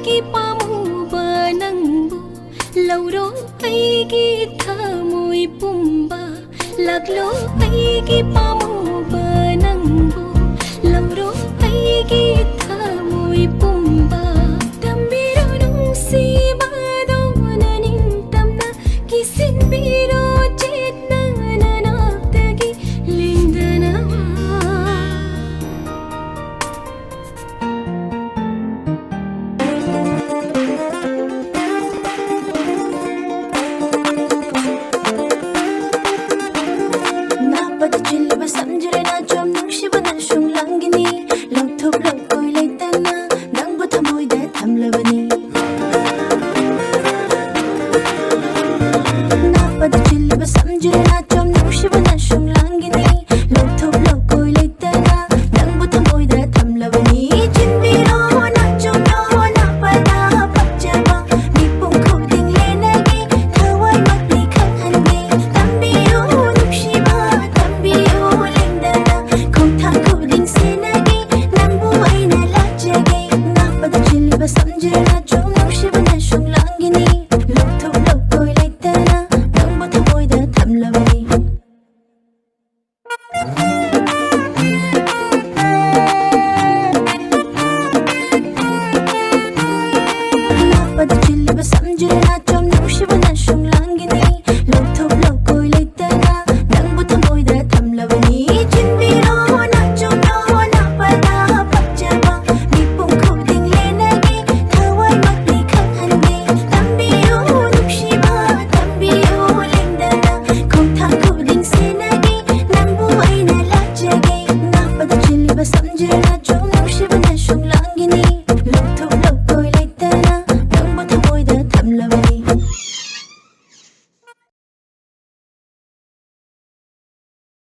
ꯑꯩꯒꯤ ꯄꯥꯝꯃꯨꯕ ꯅꯪꯕꯨ ꯂꯧꯔꯣ ꯑꯩꯒꯤ ꯊꯃꯣꯏ ꯄꯨꯝꯕ ꯂꯥꯛꯂꯣ ꯑꯩꯒꯤ ꯄꯥꯝꯃꯨꯕ ꯅꯪꯕꯨ ꯂꯧꯔꯣ ꯑꯩꯒꯤ ꯊꯃꯣꯏ ꯄꯨꯝꯕ ꯇꯝꯕꯤꯔꯣ ꯅꯨꯡꯁꯤꯕꯗꯣ ꯅꯅꯤꯡꯇꯝꯅ ꯀꯤꯁꯤꯟꯕꯤꯔꯣ ꯆꯦꯠꯅ ꯅꯅꯥꯛꯇꯒꯤ ꯂꯦꯡꯗꯅꯕ 나빠도 질리면 삼질에 나 좀 눅시보는 슝랑기니 럭툭 럭고이 레이따나 낭부터 모이다 담라바니 나빠도 질리면 삼질에 나 좀 눅시보는 슝랑기니 럭툭 럭고이 레이따나 낭부터 모이다 담라바니 진비로 나좀 너와 나빠다 박자봐 니뽕 코딩 레나기 다와이 막리 강한데 담비요 눅시바 담비요 랭다나 공타 코딩 세나기 남부와이 날라자기 나빠도 질리바 삼질에 나좀 눅시보는 슝랑기니 럭툭 럭고이 레이따나 낭부터 모이다 담라바니 나빠도 질리바 삼질에 나좀 눅시보는